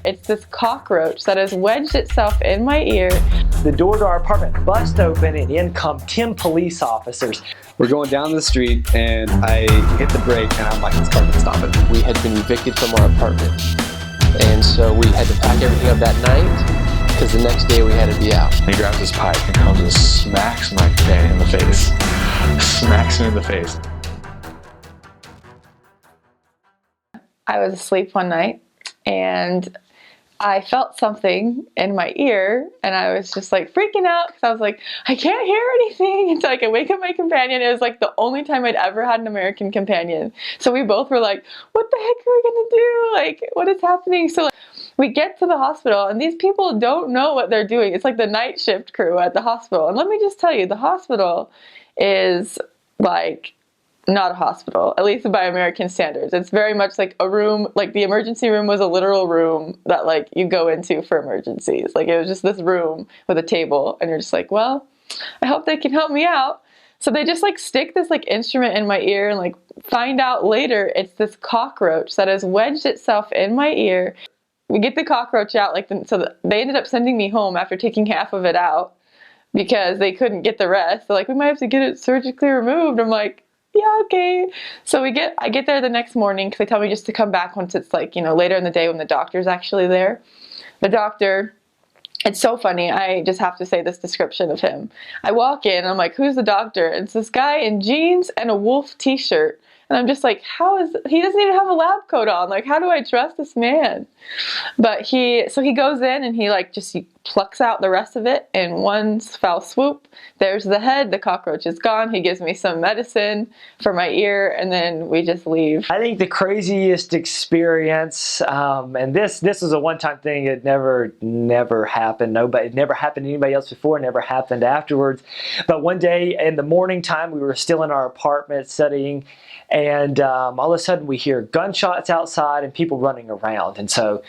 it's this cockroach that has wedged itself in my ear. The door to our apartment bust open and in come 10 police officers. We're going down the street and I hit the brake and I'm like, this car can stop it. We had been evicted from our apartment. And so we had to pack everything up that night because the next day we had to be out. He grabs his pipe and comes and smacks my companion in the face. Smacks him in the face. I was asleep one night and I felt something in my ear and I was just like freaking out because I was like, I can't hear anything. And so I could wake up my companion. It was like the only time I'd ever had an American companion. So we both were like, what the heck are we gonna do? Like, what is happening? So we get to the hospital and these people don't know what they're doing. It's like the night shift crew at the hospital. And let me just tell you, the hospital is like not a hospital, at least by American standards. It's very much like a room, like the emergency room was a literal room that like you go into for emergencies. Like it was just this room with a table and you're just like, well, I hope they can help me out. So they just like stick this like instrument in my ear and like find out later it's this cockroach that has wedged itself in my ear. We get the cockroach out, they ended up sending me home after taking half of it out because they couldn't get the rest. They're like, we might have to get it surgically removed. I'm like, yeah, okay. So I get there the next morning because they tell me just to come back once it's like, you know, later in the day when the doctor's actually there. The doctor, it's so funny. I just have to say this description of him. I walk in, I'm like, who's the doctor? And it's this guy in jeans and a wolf t-shirt. And I'm just like, he doesn't even have a lab coat on. Like, how do I trust this man? But he goes in and he plucks out the rest of it in one fell swoop. There's the head, the cockroach is gone. He gives me some medicine for my ear and then we just leave. I think the craziest experience, and this was a one-time thing. It never happened. It never happened to anybody else before. It never happened afterwards. But one day in the morning time, we were still in our apartment studying, and all of a sudden we hear gunshots outside and people running around. And so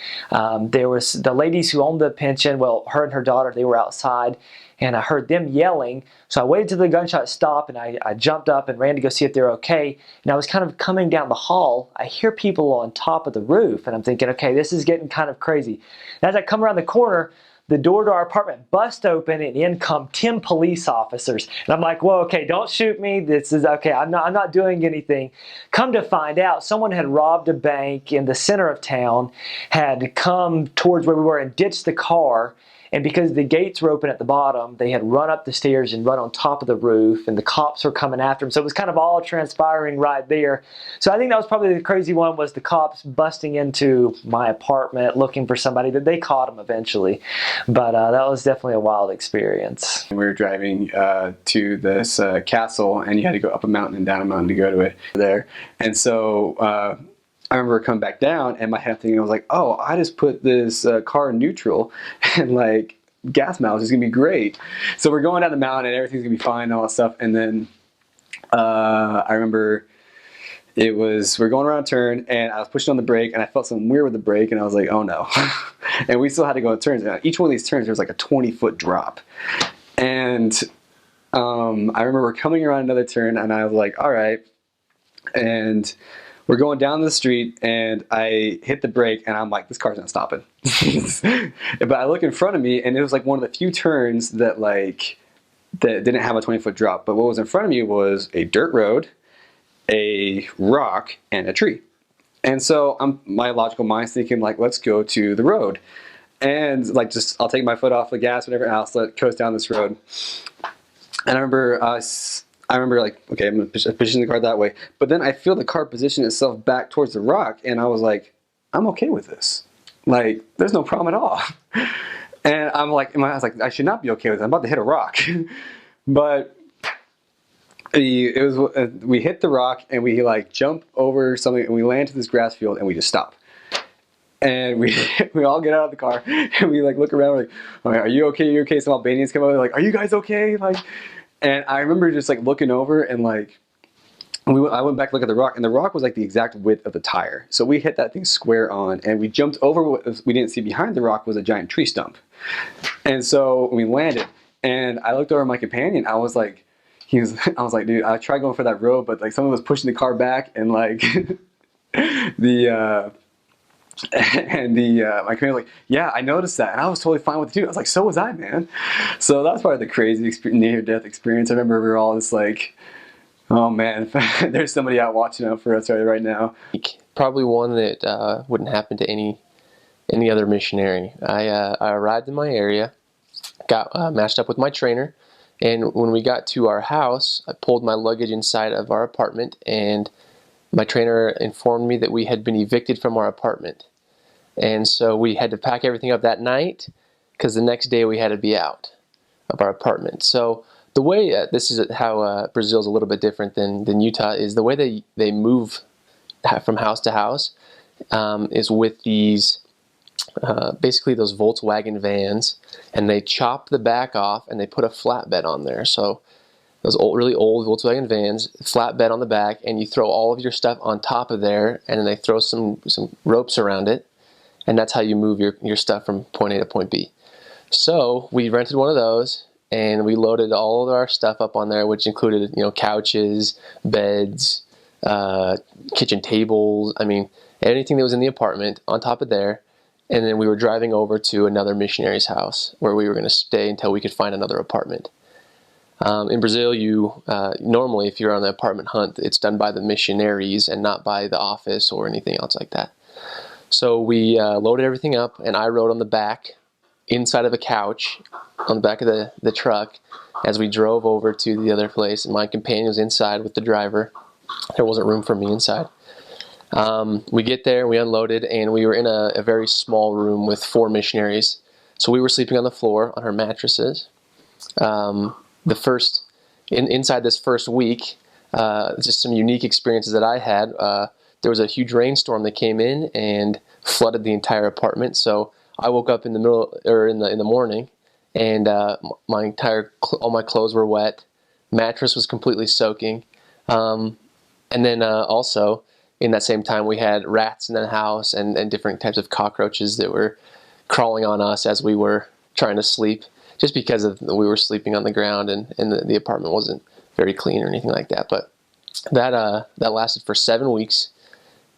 there was the ladies who owned the pension, well, her and her daughter, they were outside, and I heard them yelling. So I waited till the gunshot stopped, and I jumped up and ran to go see if they're okay. And I was kind of coming down the hall. I hear people on top of the roof, and I'm thinking, okay, this is getting kind of crazy. And as I come around the corner, the door to our apartment bust open and in come 10 police officers. And I'm like, whoa, okay, don't shoot me. This is okay. I'm not doing anything. Come to find out, someone had robbed a bank in the center of town, had come towards where we were and ditched the car. And because the gates were open at the bottom, they had run up the stairs and run on top of the roof, and the cops were coming after them. So it was kind of all transpiring right there. So I think that was probably the crazy one, was the cops busting into my apartment looking for somebody. That they caught them eventually. But that was definitely a wild experience. We were driving to this castle, and you had to go up a mountain and down a mountain to go to it there. And so I remember coming back down and my head thinking, I was like, oh, I just put this car in neutral and like gas mileage is gonna be great. So we're going down the mountain and everything's gonna be fine and all that stuff. And then I remember we're going around a turn and I was pushing on the brake and I felt something weird with the brake and I was like, oh no. And we still had to go on turns. And each one of these turns there was like a 20-foot drop. And I remember we're coming around another turn and I was like, all right. And we're going down the street and I hit the brake and I'm like, this car's not stopping. But I look in front of me and it was like one of the few turns that didn't have a 20-foot drop. But what was in front of me was a dirt road, a rock, and a tree. And so my logical mind's thinking like, let's go to the road. And like I'll take my foot off the gas, whatever else, let it coast down this road. And I remember like, okay, I'm going to position the car that way. But then I feel the car position itself back towards the rock. And I was like, I'm okay with this. Like, there's no problem at all. And I'm like, I was like, I should not be okay with it. I'm about to hit a rock. But we hit the rock and we like jump over something and we land to this grass field and we just stop. And we all get out of the car and we like look around. We're like, all right, are you okay? Are you okay? Some Albanians come over. They're like, are you guys okay? Like, and I remember just like looking over and like, I went back to look at the rock and the rock was like the exact width of the tire. So we hit that thing square on and we jumped over what we didn't see behind the rock was a giant tree stump. And so we landed and I looked over at my companion. I was like, I was like, dude, I tried going for that road, but like someone was pushing the car back and like And the my companion was like, yeah, I noticed that, and I was totally fine with it too. I was like, so was I, man. So that's probably the crazy near-death experience. I remember we were all just like, oh man, there's somebody out watching out for us right now. Probably one that wouldn't happen to any other missionary. I arrived in my area, got matched up with my trainer, and when we got to our house, I pulled my luggage inside of our apartment, and my trainer informed me that we had been evicted from our apartment. And so we had to pack everything up that night because the next day we had to be out of our apartment. So the way, this is how Brazil is a little bit different than Utah, is the way they move from house to house is with these, basically those Volkswagen vans, and they chop the back off and they put a flatbed on there. So those really old Volkswagen vans, flatbed on the back, and you throw all of your stuff on top of there, and then they throw some ropes around it, and that's how you move your stuff from point A to point B. So we rented one of those, and we loaded all of our stuff up on there, which included, couches, beds, kitchen tables, anything that was in the apartment on top of there. And then we were driving over to another missionary's house where we were going to stay until we could find another apartment. In Brazil, you normally, if you're on the apartment hunt, it's done by the missionaries and not by the office or anything else like that. So we loaded everything up, and I rode on the back, inside of a couch, on the back of the truck, as we drove over to the other place. And my companion was inside with the driver. There wasn't room for me inside. We get there, we unloaded, and we were in a very small room with 4 missionaries. So we were sleeping on the floor on our mattresses. Inside this first week, just some unique experiences that I had. There was a huge rainstorm that came in and flooded the entire apartment. So I woke up in the middle, or in the morning, and all my clothes were wet. Mattress was completely soaking, and then also in that same time we had rats in the house and different types of cockroaches that were crawling on us as we were trying to sleep, just because we were sleeping on the ground and the apartment wasn't very clean or anything like that. But that lasted for 7 weeks,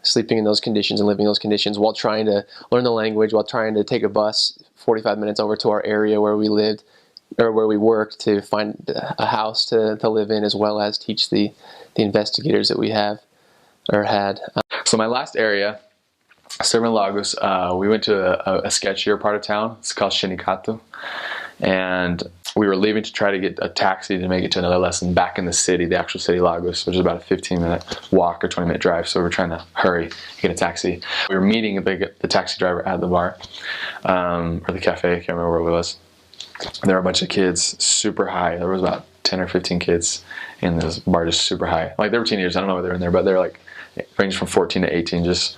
sleeping in those conditions and living in those conditions while trying to learn the language, while trying to take a bus 45 minutes over to our area where we lived, or where we worked, to find a house to live in, as well as teach the investigators that we had. So my last area, serving Lagos, we went to a sketchier part of town. It's called Shinicato. And we were leaving to try to get a taxi to make it to another lesson back in the city, the actual city Lagos, which is about a 15-minute walk or 20-minute drive. So we were trying to hurry, get a taxi. We were meeting the taxi driver at the bar, or the cafe, I can't remember where it was. There were a bunch of kids, super high. There was about 10 or 15 kids in this bar, just super high. Like, they were teenagers, I don't know where they were in there, but they're like, ranged from 14 to 18, just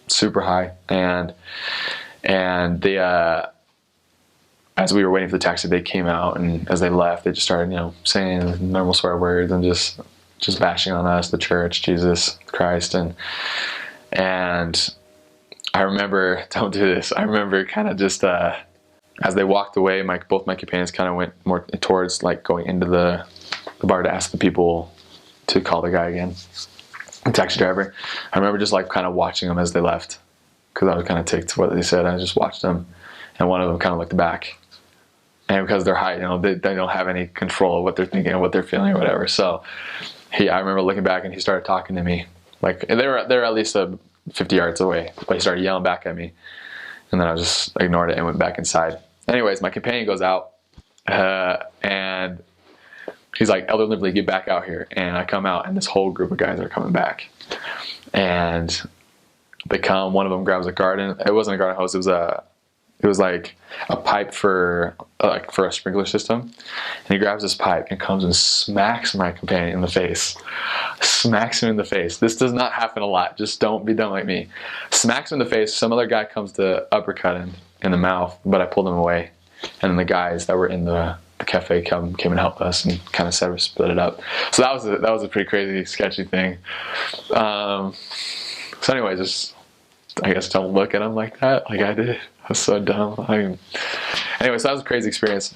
super high. And they, as we were waiting for the taxi, they came out, and as they left, they just started, saying normal swear words and just bashing on us, the church, Jesus Christ, and I remember, don't do this. I remember kind of just as they walked away, both my companions kind of went more towards like going into the bar to ask the people to call the guy again, the taxi driver. I remember just like kind of watching them as they left, because I was kind of ticked what they said. I just watched them, and one of them kind of looked back. And because they're high, they don't have any control of what they're thinking or what they're feeling or whatever. So I remember looking back, and he started talking to me. Like, they were at least 50 yards away, but he started yelling back at me. And then I just ignored it and went back inside. Anyways, my companion goes out, and he's like, Elder Liberty, get back out here. And I come out, and this whole group of guys are coming back. And one of them grabs a garden. It wasn't a garden hose. It was like a pipe for a sprinkler system. And he grabs this pipe and comes and smacks my companion in the face. Smacks him in the face. This does not happen a lot. Just don't be dumb like me. Smacks him in the face. Some other guy comes to uppercut him in the mouth, but I pulled him away. And then the guys that were in the cafe came and helped us and kind of split it up. So that was a pretty crazy, sketchy thing. So anyway, just, I guess, don't look at him like that, like I did. I was so dumb. Anyway, so that was a crazy experience.